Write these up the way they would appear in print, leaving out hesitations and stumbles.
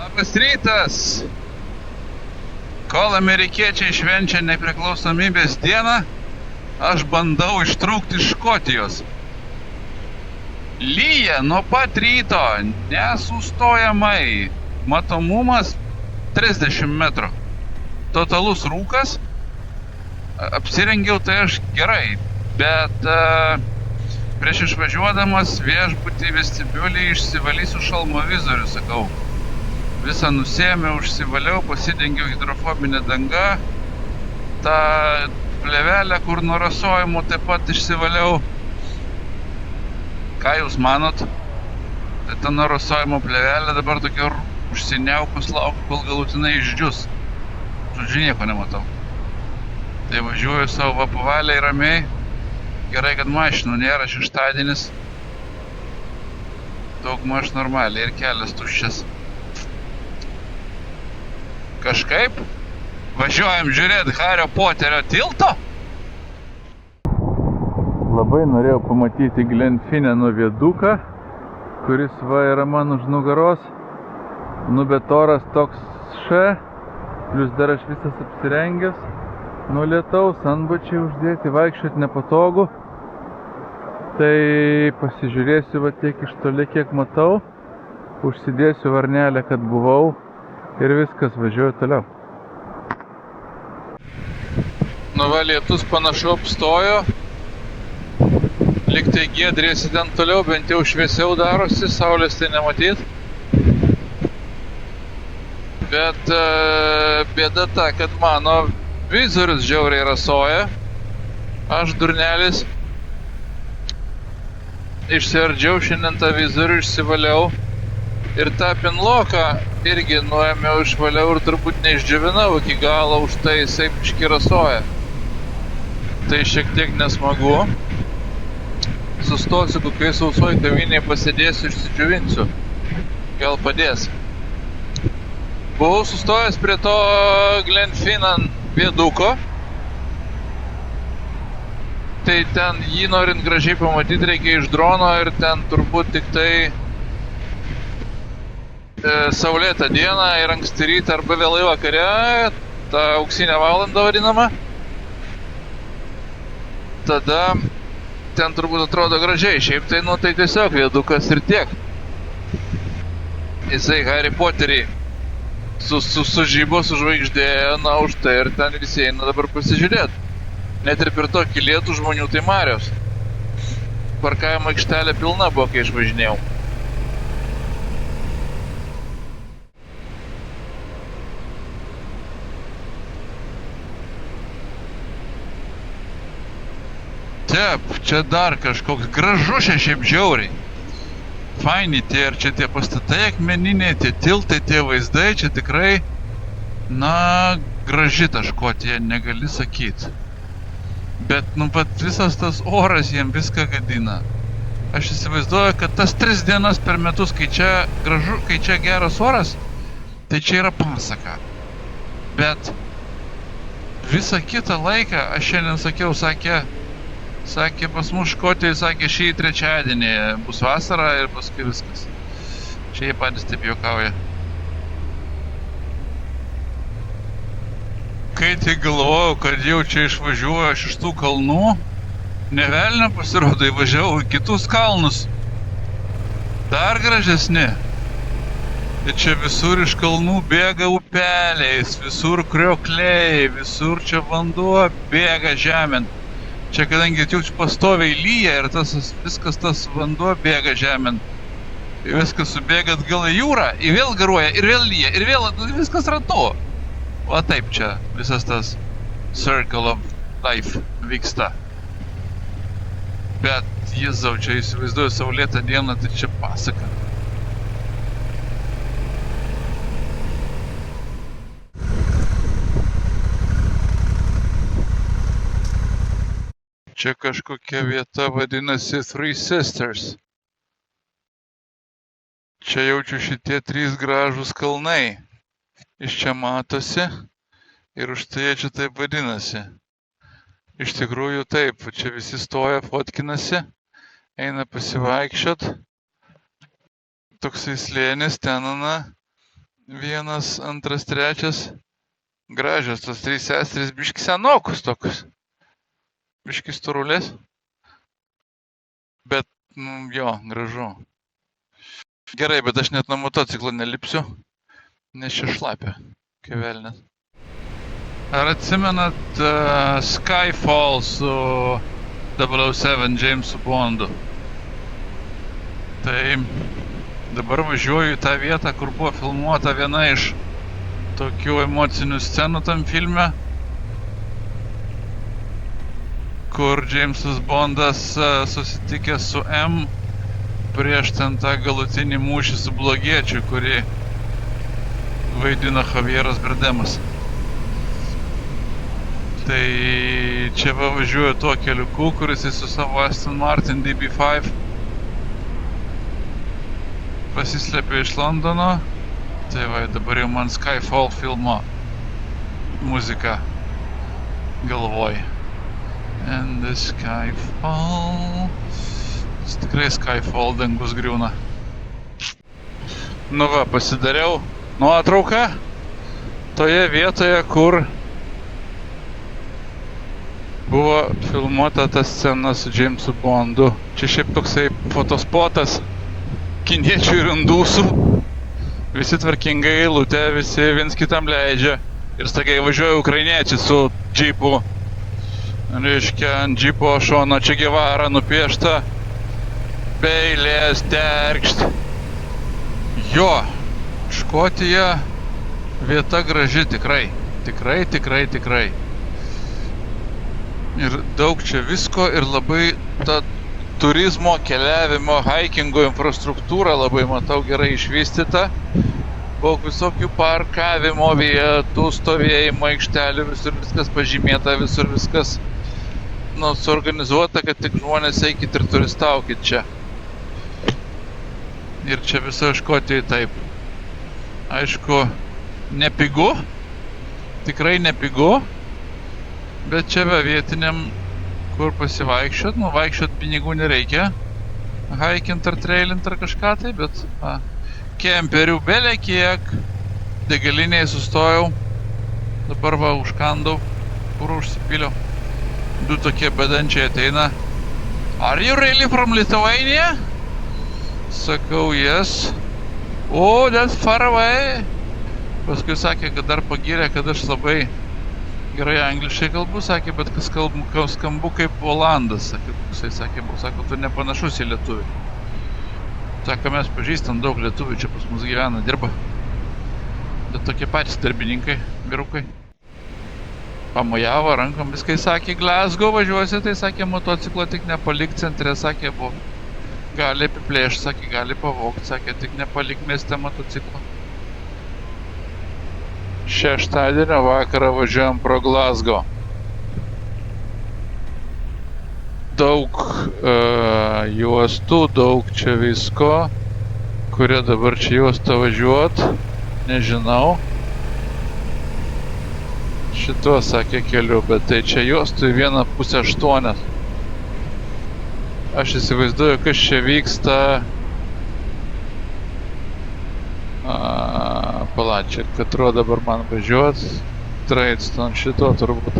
Labas rytas! Kol amerikiečiai švenčia nepriklausomybės dieną, aš bandau ištrūkti iš Škotijos. Lyja nuo pat ryto, nesustojamai. Matomumas 30 metrų. Totalus rūkas. Apsirengiau tai aš gerai, bet prieš išvažiuodamas viešbutį vestibiulį išsivalysiu šalmovizorių, sakau. Visą nusėmiau, užsivaliau, pasidengiau hidrofobinę dangą. tą plėvelę, kur nuo rasojimų taip pat išsivaliau. Ką jūs manot? Tai ta nuo rasojimo plėvelė dabar tokia užsiniaukus laukia, kol galutinai išdžius. Žodžiu, nieko nematau. Tai važiuoju savo vapuvaliai ramiai. Gerai, kad mašinų nėra, šeštadienis. Daugmaž normaliai ir kelias tuščias. Kažkaip važiuojam žiūrėti Hario Poterio tilto. Labai norėjau pamatyti Glenfineno viaduką, kuris va yra man už nugaros. Nu, bet oras toks plus dar aš visas apsirengęs. Nuo lietaus, antbačiai uždėti, vaikščioti nepatogu. Tai pasižiūrėsiu va tiek iš toli, kiek matau. Užsidėsiu varnelę, kad buvau. Ir viskas, važiuoju toliau. Nu va, lietus panašu apstojo. Lyg tai giedrėsi ten toliau, bent jau šviesiau darosi, saulės tai nematyt. Bet bėda ta, kad mano vizorius žiauriai rasoja. Aš durnelis išsiardžiau šiandien tą vizorių, išsivaliau. Ir tą pinloką irgi nuėmiau, išvaliau ir turbūt neišdžiavinau iki galo, už tai jisai biškį rasoja. Tai šiek tiek nesmagu. Sustosiu kokiai sausoj kavinėje, pasėdėsiu, išsidžiavinsiu. Gal padės. Buvau sustojęs prie to Glenfinnan viaduko. Tai ten jį norint gražiai pamatyti reikia iš drono ir ten turbūt tik tai saulėtą dieną ir anksti rytą arba vėlai vakare, tą auksinę valandą vadinamą. Tada ten turbūt atrodo gražiai, šiaip tai, nu, tai tiesiog viadukas ir tiek. Jisai Harry Potterį sužybo, sužvaigždėjo, na už tai ir ten visi eina dabar pasižiūrėti. Net ir per tokį lietų žmonių tai marios. Parkavimo aikštelė pilna buvo, kai išvažinėjau. Taip, čia dar kažkoks gražus šiaip žiauriai. Faini tie ir čia tie pastatai akmeniniai, tie tiltai, tie vaizdai, čia tikrai, na, graži ta Škotija, negali sakyti. Bet, nu, pat visas tas oras jiem viską gadina. Aš įsivaizduoju, kad tas 3 dienas per metus, kai čia gražu, kai čia geras oras, tai čia yra pasaka. Bet visą kitą laiką, aš šiandien sakiau, sakė pas mus Škotijai, sakė šį trečiadienį bus vasara ir paskui viskas. Čia jie patys taip juokauja. Kai tai galvojau, kad jau čia išvažiuoju aš iš tų kalnų, ne velnio pasirodo, įvažiavau į kitus kalnus. Dar gražesni. Ir čia visur iš kalnų bėga upeliais, visur kriokliai, visur čia vanduo bėga žemėn. Čia kadangi jau pastoviai lyja ir viskas tas vanduo bėga žemėn. Viskas subėga atgal į jūrą, ir vėl garuoja, ir vėl lyja, ir vėl viskas ratu. Va taip čia visas tas circle of life vyksta. Bet, Jėzau, čia įsivaizduoju saulėtą dieną, tai čia pasaka. Čia kažkokia vieta vadinasi Three Sisters. Čia jaučiu šitie 3 gražūs kalnai. Iš čia matosi ir už tai jie čia taip vadinasi. Iš tikrųjų taip, čia visi stoja, fotkinasi, eina pasivaikščiot. Toksai slėnis ten, Vienas, antras, trečias. Gražios, tos 3 seserys, biški senokus tokius. Biški storulės. Bet, jo, gražu. Gerai, bet aš net nuo motociklo nelipsiu, nes čia šlapia, kai velnės. Ar atsimenat Skyfall su 007 Jamesu Bondu? Tai dabar važiuoju į tą vietą, kur buvo filmuota viena iš tokių emocinių scenų tam filme, kur Jamesas Bondas susitikęs su M prieš ten tą galutinį mūšį su blogiečiu, kurį vaidino Javieras Bardemas. Tai čia važiuoju tuo keliuku, kuris su savo Aston Martin DB5 pasislėpė iš Londono. Tai va, dabar jau man Skyfall filmo muzika galvoj. And the Skyfall. Tikrai Skyfall, dangus griūna. Nu va, pasidariau nuotrauką toje vietoje, kur buvo filmuota ta scena su Jamesu Bondu. Čia šiaip toksai fotospotas kiniečių ir indusų. Visi tvarkingai eilutė, visi viens kitam leidžia. Ir staiga važiuoja ukrainiečiai su džipu. Reiškia, ant džipo šono Che Guevara nupiešta. Beilės terkšt. Jo, Škotija vieta graži tikrai. Tikrai. Ir daug čia visko ir labai ta turizmo, keliavimo, hikingo infrastruktūra labai, matau, gerai išvystyta. Daug visokių parkavimo vietų, stovėjimo aikštelių, visur viskas pažymėta, visur viskas suorganizuota, kad tik žmonės eikit ir turistaukit čia. Ir čia viso Škotijai taip. Aišku, nepigu, tikrai nepigu, bet čia be vietiniam, kur pasivaikščiot, vaikščiot pinigų nereikia, haikint ar trailint ar kažką tai, bet kemperių belė kiek, degaliniai sustojau, dabar va užkandau, kur užsipiliau, 2 tokie bedančiai ateina. Are you really from Lithuania? Sakau, yes. Oh, that's far away. Paskui sakė, kad dar pagyrė, kad aš labai gerai angliškai kalbu, sakė, bet kas skambu kaip Olandas, sakė, sako, tu nepanašus į lietuvį. Sako, mes pažįstam daug lietuvių, čia pas mus gyvena, dirba. Bet tokie patys darbininkai, vyrukai. Pamojavo rankom, viskai sakė, Glasgow važiuosi, tai sakė, motociklo tik nepalik centre, sakė, buvo. Gali apiplėšti, sakė, gali pavogti, sakė, tik nepalik mieste motociklo. Šeštadienio vakarą važiuojam pro Glasgow. Daug juostų, daug čia visko. Kuria dabar čia juostą važiuot, nežinau. Šituo sakė keliu, bet tai čia juostų į 1:08. Aš įsivaizduoju, kas čia vyksta. Palačiai, katruo dabar man važiuot. Traidstone šito turbūt.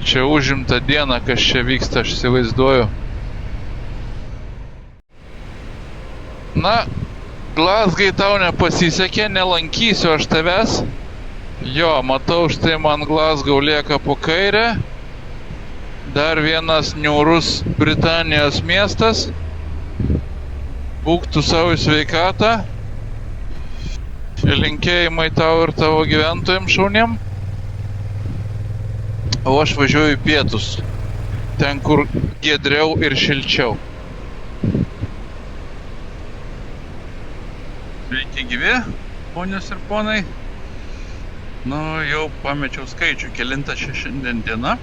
Čia užimta diena, kas čia vyksta, aš įsivaizduoju. Na, Glasgow tau nepasisekė, nelankysiu aš tavęs. Jo, matau, štai man Glasgow lieka po kairę. Dar vienas niūrus Britanijos miestas. Būk tu savo sveikatą. Linkėjimai tau ir tavo gyventojams šauniem. O aš važiuoju į pietus. Ten, kur giedriau ir šilčiau. Sveiki gyvi, ponios ir ponai. Nu, jau pamečiau skaičių, kelinta šiandien diena.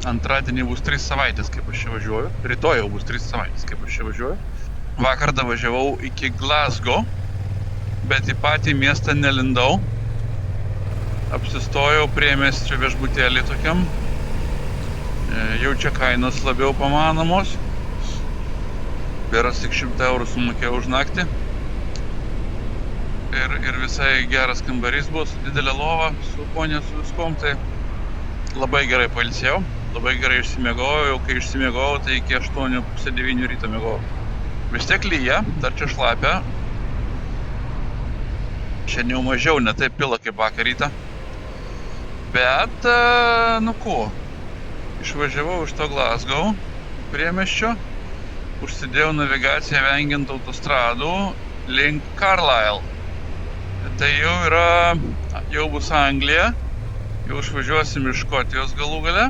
Antradienį bus 3 savaitės, kaip aš čia važiuoju. Rytoj jau bus 3 savaitės, kaip aš čia važiuoju. Vakar davažiavau iki Glasgow, bet į patį miestą nelindau. Apsistojau priemiesčio viešbutėlį tokiam. Jau čia kainos labiau pamanomos. Beras tik 100 eurų sumokėjau už naktį. Ir visai geras kambarys buvo, su didelė lova, su ponė, su viskom, tai labai gerai pailsėjau, labai gerai išsimiegojau, jau kai išsimiegojau, tai iki 8:30 ryto miegojau. Vis tiek lyja, dar čia šlapia. Šiandien jau mažiau, ne taip pila kaip vakar rytą. Bet, išvažiavau iš to Glasgow priemiesčio, užsidėjau navigaciją vengiant autostradų link Carlisle. Tai jau bus Anglija, jau išvažiuosim iš Škotijos galų gale.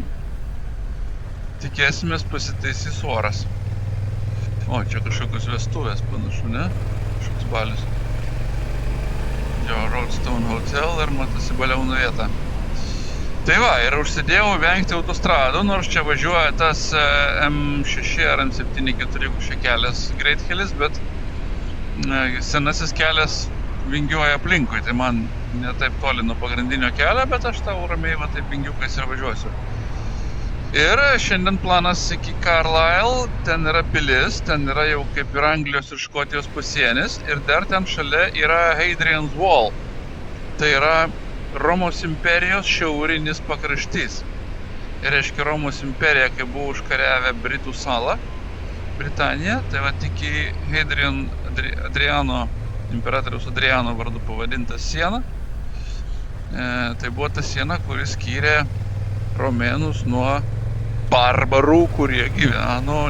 Tikėsimės pasitaisys oras. O, čia kažkokios vestuvės panašu, ne? Kažkoks balius. Jo, Roadstone Hotel ir matosi baliaunų vieta. Tai va, ir užsidėjau vengti autostradų, nors čia važiuoja tas M6 ar M7 kelias greitkelis, bet senasis kelias vingiuoja aplinkui, tai man ne taip toli nuo pagrindinio kelio, bet aš tau ramiai va taip vingiukais ir važiuosiu. Ir šiandien planas iki Carlisle, ten yra pilis, ten yra jau kaip ir Anglijos ir Škotijos pasienis, ir dar ten šalia yra Hadrian's Wall. Tai yra Romos imperijos šiaurinis pakraštys. Ir reiškia Romos imperija, kai buvo užkariavę Britų salą, Britaniją, tai va tik į Adriano, imperatoriaus Adriano vardu pavadinta siena. Tai buvo ta siena, kuris skyrė romėnus nuo barbarų, kurie gyveno,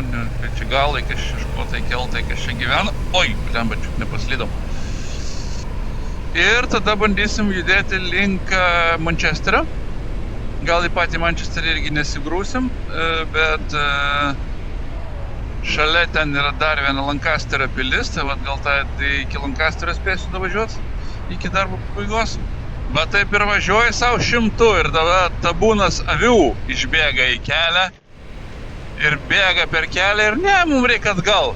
čia galai, kas čia škotai, keltai, kas čia gyveno. Oi, lembačiuk, nepaslydom. Ir tada bandysim judėti link Mančesterio. Gal į patį Mančesterį irgi nesigrūsim, bet šalia ten yra dar viena Lancasterio pilis, tai gal iki Lancasterio spėsiu davažiuoti iki darbo pabaigos. Va taip ir važiuoju savo 100 ir tada tabūnas avių išbėga į kelią ir bėga per kelią ir ne, mums reikia atgal.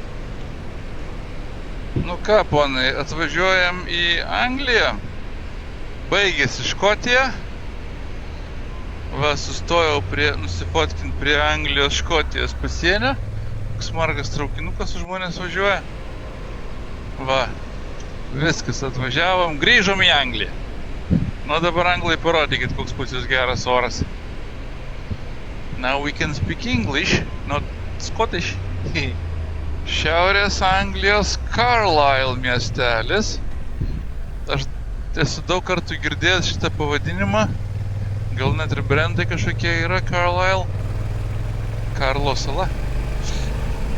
Nu ką, ponai, atvažiuojam į Angliją, baigėsi Škotija. Va, sustojau nusifotkint prie Anglijos Škotijos pasienio. Margas traukinukas žmonės važiuoja. Va, viskas, atvažiavom, grįžom į Angliją. Nu dabar Anglai parodykit, koks pusius geras oras. Now we can speak English, not Scottish. Šiaurės Anglijos Carlisle miestelis. Aš esu daug kartų girdėjęs šitą pavadinimą. Gal net ir brendai kažkokie yra Carlisle. Karlo sala.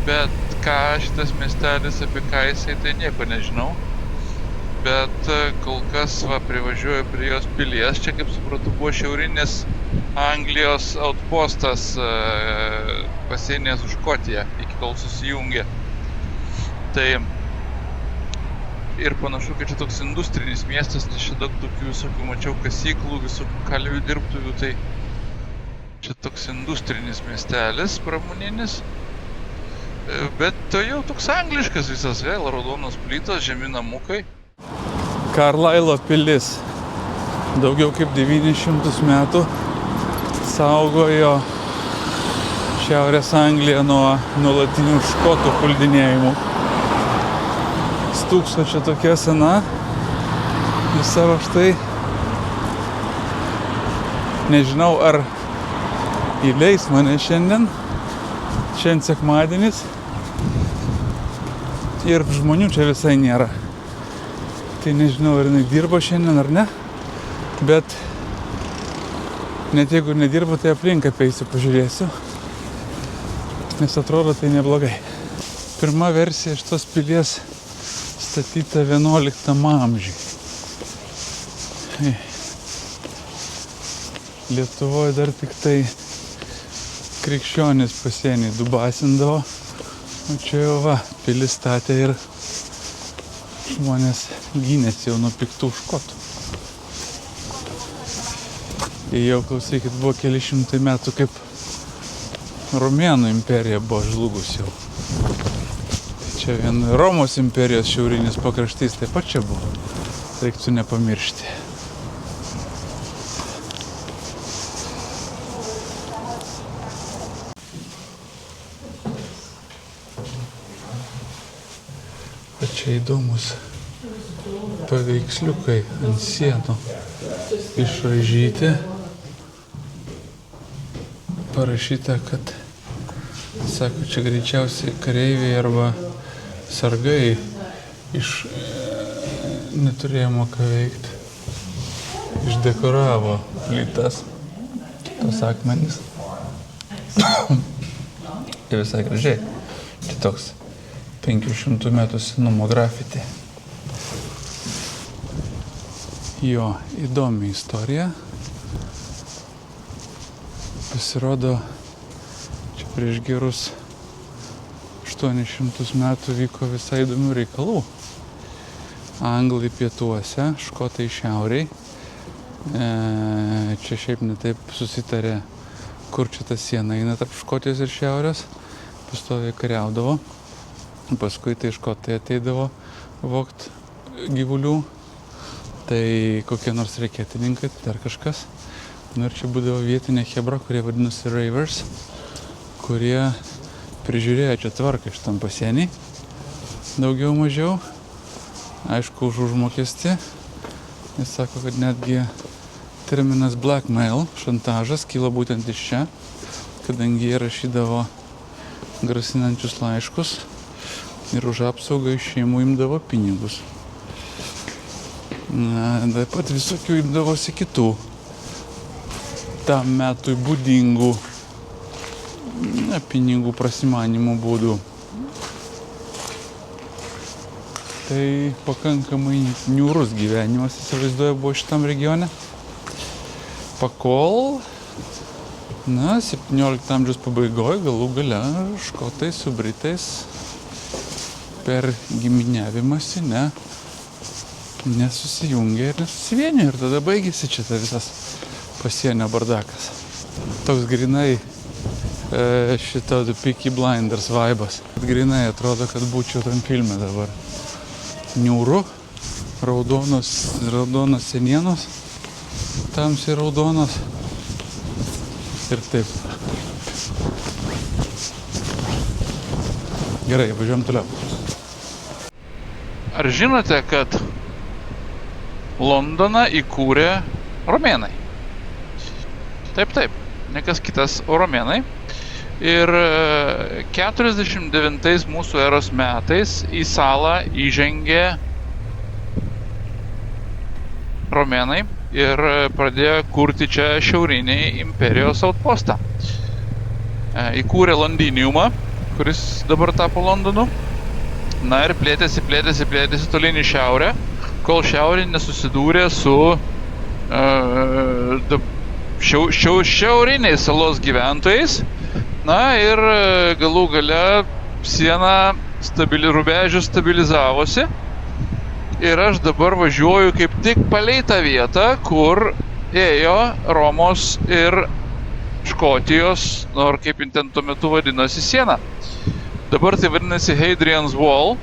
Bet ką šitas miestelis, apie ką jisai, tai nieko nežinau. Bet kol kas va, privažiuoju prie jos pilies. Čia, kaip supratau, buvo šiaurinis Anglijos outpostas pasienyje su Škotija, iki kol susijungė. Tai ir panašu, kad čia toks industrinis miestas, nes čia daug tokių visokių, mačiau, kasyklų, visokių kalvių dirbtuvių, tai čia toks industrinis miestelis, pramoninis. Bet to jau toks angliškas visas, vėl raudonos plytos, žemi namukai. Carlisle pilis daugiau kaip 900 metų saugojo Šiaurės Angliją nuo nuolatinių škotų puldinėjimų. Stūkso čia tokia sena, visa va štai. Nežinau, ar įleis mane šiandien. Šiandien sekmadienis ir žmonių čia visai nėra. Tai nežinau, ar jinai dirba šiandien ar ne, bet net jeigu nedirba, tai aplink apeisiu, pažiūrėsiu, nes atrodo tai neblogai. Pirma versija šitos pilies statyta 11 amžiui. Lietuvoje dar tik tai krikščionys pasienį dubasindavo, o čia jau va, pilis statė ir žmonės gynėsi jau nuo piktų škotų. Jau, klausykit, buvo keli šimtai metų, kaip Romėnų imperija buvo žlugus jau. Čia vien Romos imperijos šiaurinis pakraštys taip pat čia buvo. Reiktų nepamiršti. Čia įdomus paveiksliukai ant sienų išraižyti. Parašyta, kad, sako, čia greičiausiai kareiviai arba sargai iš neturėjimo ką veikti. Išdekoravo plytas, tos akmenys. Ir visai gražiai. Čia toks 500 metų senumo grafiti. Jo, įdomi istorija. Pasirodo, čia prieš gerus 800 metų vyko visai įdomių reikalų. Anglai pietuose, škotai šiauriai. Čia šiaip netaip susitarė, kur čia ta siena eina tarp Škotijos ir šiaurės. Pastoviai kariaudavo. Paskui tai škotai ateidavo vogt gyvulių. Tai kokie nors reketininkai, tai dar kažkas. Nu ir čia būdavo vietinė chebra, kurie vadinosi Ravers, kurie prižiūrėjo čia tvarką šitam pasienį. Daugiau mažiau. Aišku, už užmokestį. Jis sako, kad netgi terminas blackmail, šantažas, kilo būtent iš čia, kadangi jie rašydavo grasinančius laiškus ir už apsaugą iš šeimų imdavo pinigus. Taip pat visokių imdavosi kitų tam metui būdingų pinigų prasimanimų būdų. Tai pakankamai niūrus gyvenimas, įsivaizduoju, buvo šitam regione. Pakol, 17 amžiaus pabaigoje galų gale škotai su britais per giminiavimąsi nesusijungė ir nesusivienė. Ir tada baigėsi čia visas pasienio bardakas. Toks grinai šito The Peaky Blinders vaibas. Grinai atrodo, kad būčiau tam filme dabar. Niūru, raudonos senienos, tamsiai raudonos ir taip. Gerai, važiuojam toliau. Ar žinote, kad Londoną įkūrė romėnai? Taip, nekas kitas, o romėnai. Ir 49 mūsų eros metais į salą įžengė romėnai ir pradėjo kurti čia šiaurinį imperijos outpostą. Įkūrė Londiniumą, kuris dabar tapo Londonu. Na ir plėtėsi tolyn į šiaurę, kol šiaurė nesusidūrė su šiauriniais salos gyventojais. Na ir galų gale siena Rubežius stabilizavosi. Ir aš dabar važiuoju kaip tik palei tą vietą, kur ėjo Romos ir Škotijos, nors kaip ten tuo metu vadinosi siena. Dabar tai vadinasi Hadrian's Wall,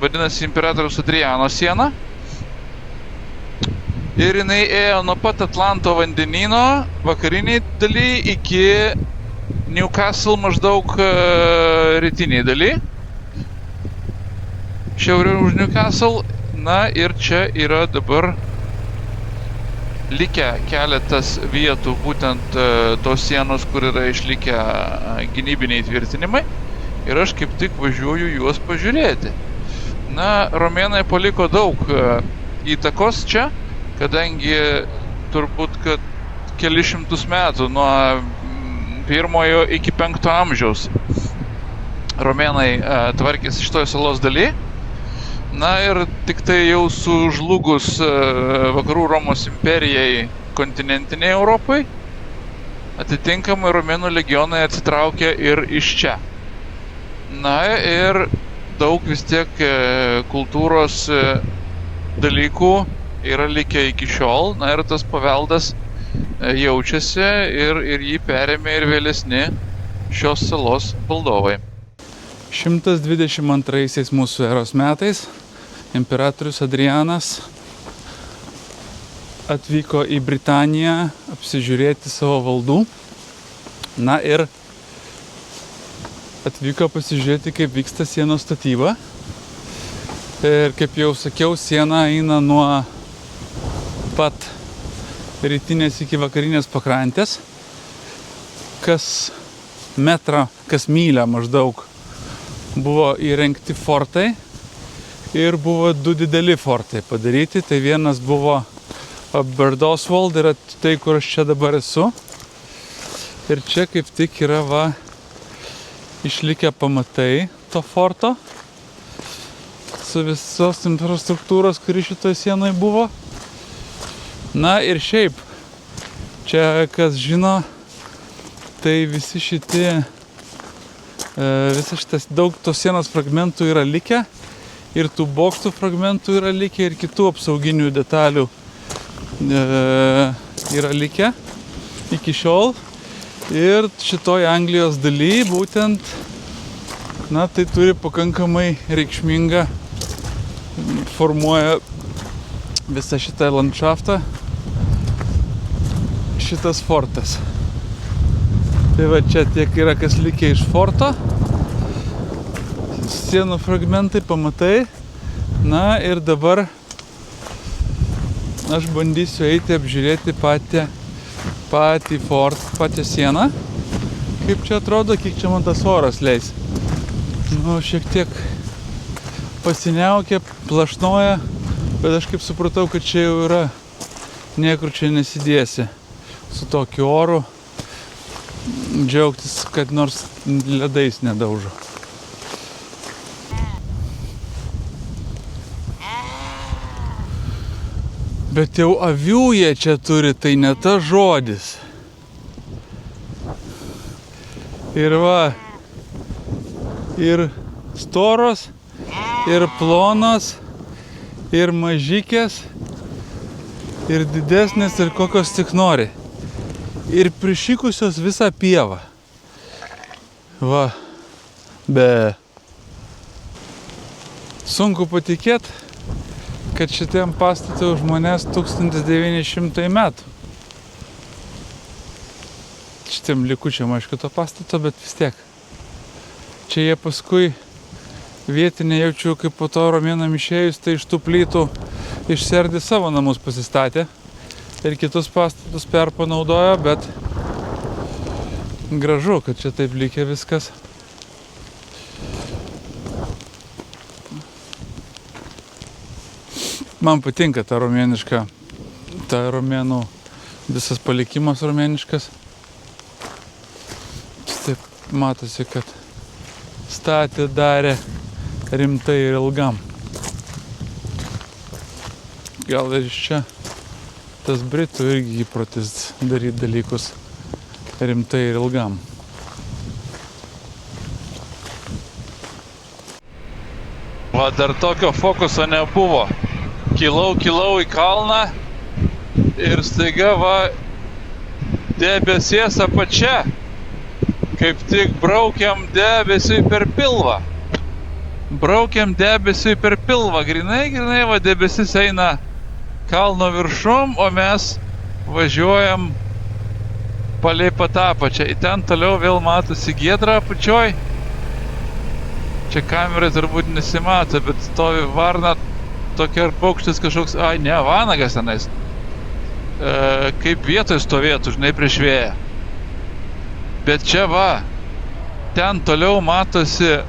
vadinasi imperatoriaus Adriano siena. Ir jinai ėjo nuo pat Atlanto vandenyno vakariniai daly iki Newcastle maždaug rytiniai daly. Šiauriau už Newcastle. Na ir čia yra dabar likę keletas vietų, būtent tos sienos, kur yra išlikę gynybiniai tvirtinimai. Ir aš kaip tik važiuoju juos pažiūrėti. Na, romėnai paliko daug įtakos čia, kadangi turbūt, kad keli šimtus metų nuo 1 iki 5 amžiaus romėnai tvarkėsi šitoje salos daly. Na ir tik tai jau sužlugus vakarų Romos imperijai kontinentiniai Europai, atitinkamai romėnų legionai atsitraukė ir iš čia. Na ir daug vis tiek kultūros dalykų yra likę iki šiol, na ir tas paveldas jaučiasi ir jį perėmė ir vėlesni šios salos valdovai. 122 mūsų eros metais imperatorius Adrianas atvyko į Britaniją apsižiūrėti savo valdų. Na ir atvyko pasižiūrėti, kaip vyksta sienos statyba. Ir kaip jau sakiau, siena eina nuo pat rytinės iki vakarinės pakrantės. Kas metrą, kas mylę maždaug buvo įrengti fortai ir buvo du dideli fortai padaryti. Tai vienas buvo Bardoswald, yra tai, kur aš čia dabar esu. Ir čia kaip tik yra išlikę pamatai to forto su visos infrastruktūros, kuri šitoje sienoje buvo. Na ir šiaip, čia kas žino, tai visi visas šitas daug tos sienos fragmentų yra likę ir tų bokštų fragmentų yra likę ir kitų apsauginių detalių yra likę iki šiol. Ir šitoj Anglijos daly būtent, tai turi pakankamai reikšmingą, formuoja visą šitą landšaftą šitas fortas. Tai va čia tiek yra kas likę iš forto, sienų fragmentai, pamatai. Na ir dabar aš bandysiu eiti apžiūrėti patį fort, patį sieną. Kaip čia atrodo, kiek čia man tas oras leis. Šiek tiek pasiniaukia, plašnoja, bet aš kaip supratau, kad čia jau yra, niekur čia nesidėsi su tokiu oru džiaugtis, kad nors ledais nedaužo. Bet jau avių jie čia turi, tai ne tas žodis. Ir ir storos, ir plonos, ir mažykės, ir didesnės, ir kokios tik nori. Ir prišykusios visą pievą. Sunku patikėti, kad šitiem pastatui už manęs 1900 metų. Šitiem likučiam, aišku, to pastato, bet vis tiek. Čia jie paskui vietinė, jaučiu, kaip po to romėnam išėjus, tai iš tų plytų išsiardė savo namus pasistatė ir kitus pastatus perpanaudojo, bet gražu, kad čia taip likę viskas. Man patinka ta romėniška, ta romėnų visas palikimas romėniškas. Taip matosi, kad statė, darė rimtai ir ilgam. Gal ir iš čia tas Britų irgi įprotis daryti dalykus rimtai ir ilgam. Dar tokio fokuso nebuvo. Kilau į kalną ir staiga debesies apačia. Kaip tik braukiam debesiui per pilvą. Grinai debesis eina kalno viršum, o mes važiuojam palei pat apačią. Į ten toliau vėl matosi giedra apačioj. Čia kamerai turbūt nesimato, bet stovi varna. Tokia paukštis kažkoks, vanagas tenais. Kaip vietoj stovėtų, žinai, prieš vėją. Bet čia ten toliau matosi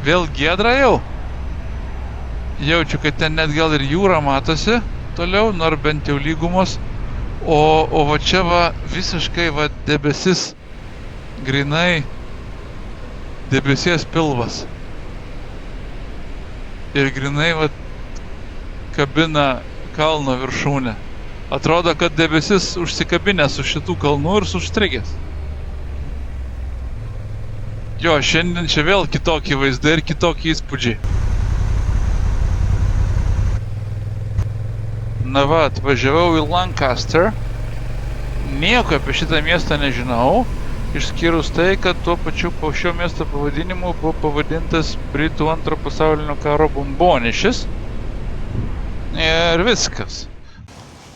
vėl giedra jau. Jaučiu, kad ten net gal ir jūra matosi toliau, nors bent jau lygumos. O čia visiškai debesis, grinai debesies pilvas. Ir grinai kabina kalno viršūnę. Atrodo, kad debesis užsikabinęs su šitų kalnų ir užstrigęs. Jo, šiandien čia vėl kitokie vaizdai ir kitokie įspūdžiai. Atvažiavau į Lancaster. Nieko apie šitą miestą nežinau, išskyrus tai, kad tuo pačiu po šio miesto pavadinimu buvo pavadintas Britų antro pasaulinio karo bombonešis. Ir viskas.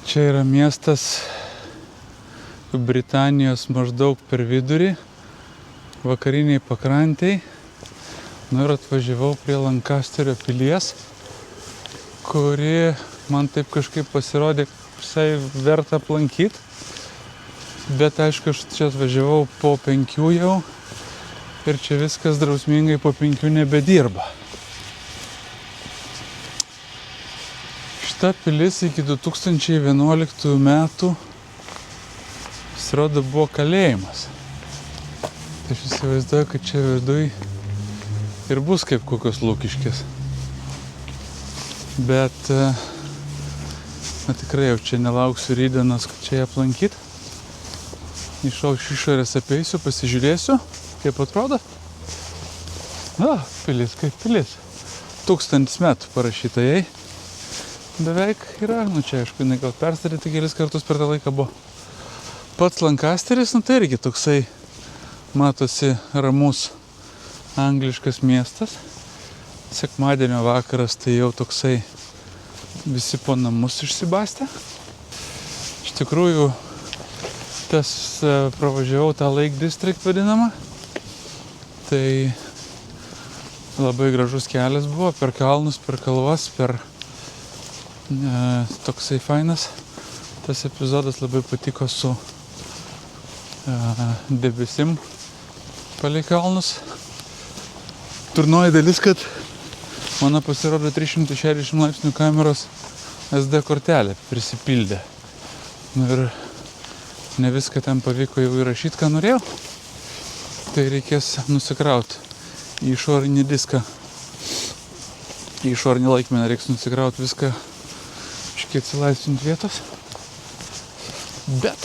Čia yra miestas Britanijos maždaug per vidurį. vakariniai pakrantiai. Nu ir atvažiavau prie Lankasterio pilies, kuri man taip kažkaip pasirodė visai verta aplankyti. Bet aišku, aš čia atvažiavau po 5 jau ir čia viskas drausmingai po 5 nebedirba. Šita pilis iki 2011 metų pasirodo buvo kalėjimas. Tai aš įsivaizduoju, kad čia viduj ir bus kaip kokios Lukiškės. Bet tikrai jau čia nelauksiu rytdienos, kad čia aplankyti. Iš išorės apeisiu, pasižiūrėsiu, kaip atrodo. Pilis kaip pilis. 1000 metų parašyta jai. Beveik yra, čia aišku, jinai gal perstatyta kelis kartus per tą laiką buvo. Pats Lankasteris, tai irgi toksai, matosi, ramus angliškas miestas. Sekmadienio vakaras tai jau toksai visi po namus išsibastę. Iš tikrųjų, pravažiavau tą Lake District vadinamą. Tai labai gražus kelias buvo, per kalnus, per kalvas, toksai fainas. Tas epizodas labai patiko su debesim palei kalnus. Turnoji dalis, kad mano pasirodo 360 laipsnių kameros SD kortelė prisipildė. Ir ne viską ten pavyko jau įrašyti, ką norėjau. Tai reikės nusikrauti į išorinį diską. Į išorinį laikmeną reiks nusikrauti viską, iškiek atsilaisvinti vietos. Bet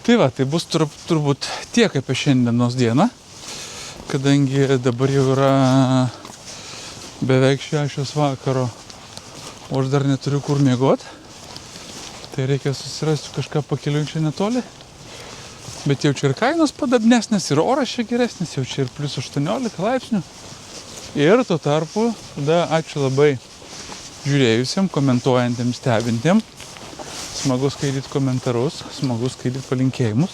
tai bus turbūt tiek apie šiandienos dieną, kadangi dabar jau yra beveik 6 vakaro, o aš dar neturiu kur miegoti. Tai reikia susirasti kažką pakeliui čia netoli. Bet jau čia ir kainos padabnesnės, ir oras čia geresnis, jau čia ir plus 18 laipsnių. Ir tuo tarpu, tada ačiū labai žiūrėjusiem, komentuojantiem, stebintiem. Smagu skaityti komentarus, smagu skaityti palinkėjimus.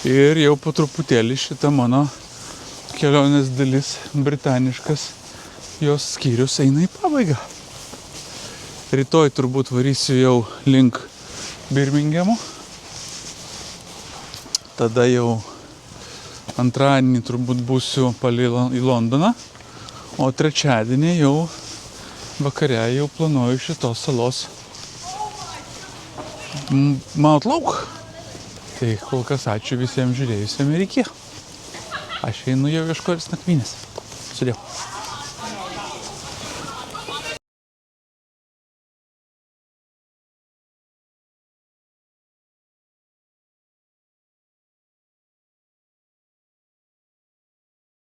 Ir jau po truputėlį šita mano kelionės dalis, britaniškas, jos skyrius eina į pabaigą. Rytoj turbūt varysiu jau link Birmingemo. Tada jau antradienį turbūt būsiu palei į Londoną, o trečiadienį jau vakare jau planuoju šitos salos maut lauk. Tai kol kas ačiū visiems žiūrėjusiem ir iki. Aš einu jau ieškotis nakvynės. Sudėjau.